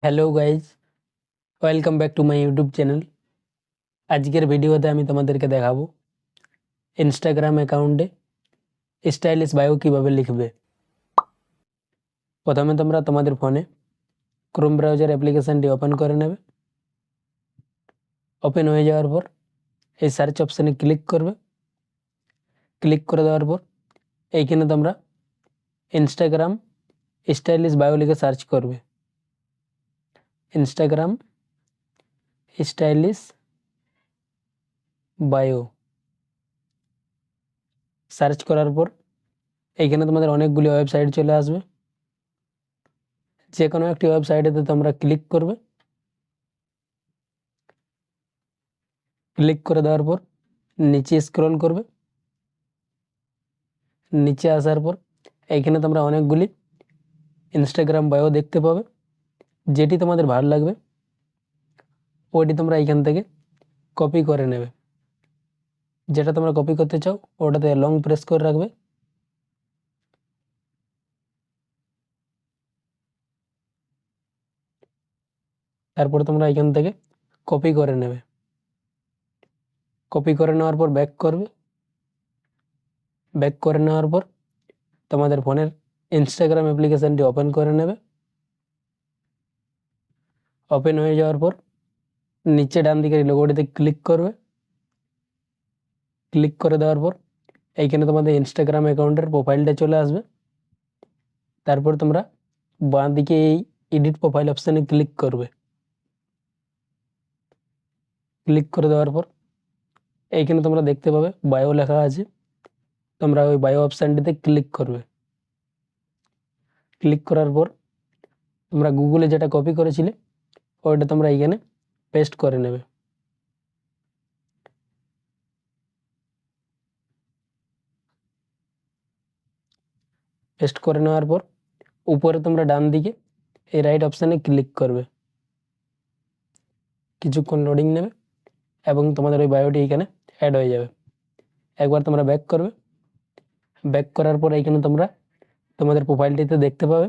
Hello guys, welcome back to my YouTube channel. আজকের ভিডিওতে আমি তোমাদেরকে দেখাবো ইনস্টাগ্রাম অ্যাকাউন্টে স্টাইলিশ বায়ো কীভাবে লিখবে। প্রথমে তোমরা তোমাদের ফোনে ক্রোম ব্রাউজার অ্যাপ্লিকেশানটি ওপেন করে নেবে। ওপেন হয়ে যাওয়ার পর এই সার্চ অপশানে ক্লিক করবে। ক্লিক করে দেওয়ার পর এইখানে তোমরা ইনস্টাগ্রাম স্টাইলিশ বায়ো লিখে সার্চ করবে। ইনস্টাগ্রাম স্টাইলিশ বায়ো সার্চ করার পর এইখানে তোমাদের অনেকগুলি ওয়েবসাইট চলে আসবে। যে কোনো একটি ওয়েবসাইটেতে তোমরা ক্লিক করবে। ক্লিক করে দেওয়ার পর নিচে স্ক্রল করবে। নিচে আসার পর এইখানে তোমরা অনেকগুলি ইনস্টাগ্রাম বায়ো দেখতে পাবে। যেটি তোমাদের ভালো লাগবে ওইটি তোমরা এইখান থেকে কপি করে নেবে। যেটা তোমরা কপি করতে চাও ওটাতে লং প্রেস করে রাখবে। তারপর তোমরা এখান থেকে কপি করে নেবে। কপি করে নেওয়ার পর ব্যাক করবে। ব্যাক করে নেওয়ার পর তোমাদের ফোনের ইনস্টাগ্রাম অ্যাপ্লিকেশানটি ওপেন করে নেবে। ওপেন হয়ে যাওয়ার পর নিচে ডান দিকের লোগোটিতে ক্লিক করবে। ক্লিক করে দেওয়ার পর এইখানে তোমাদের ইনস্টাগ্রাম অ্যাকাউন্টের প্রোফাইলটা চলে আসবে। তারপর তোমরা বাঁ দিকে এই এডিট প্রোফাইল অপশানে ক্লিক করবে। ক্লিক করে দেওয়ার পর এইখানে তোমরা দেখতে পাবে বায়ো লেখা আছে। তোমরা ওই বায়ো অপশানটিতে ক্লিক করবে। ক্লিক করার পর তোমরা গুগলে যেটা কপি করেছিলে ওইটা তোমরা এইখানে পেস্ট করে নেবে। পেস্ট করে নেওয়ার পর উপরে তোমরা ডান দিকে এই রাইট অপশানে ক্লিক করবে। কিছুক্ষণ লোডিং নেবে এবং তোমাদের ওই বায়োটি এইখানে অ্যাড হয়ে যাবে। একবার তোমরা ব্যাক করবে। ব্যাক করার পর এইখানে তোমরা তোমাদের প্রোফাইলটিতে দেখতে পাবে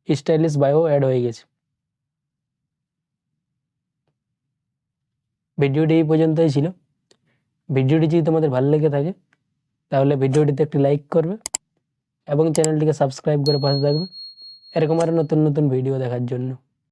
স্টাইলিশ বায়ো অ্যাড হয়ে গেছে। ভিডিওটি এই পর্যন্তই ছিল। ভিডিওটি যদি তোমাদের ভালো লেগে থাকে তাহলে ভিডিওটিতে একটি লাইক করবে এবং চ্যানেলটিকে সাবস্ক্রাইব করে পাশে থাকবে এরকম আরও নতুন নতুন ভিডিও দেখার জন্য।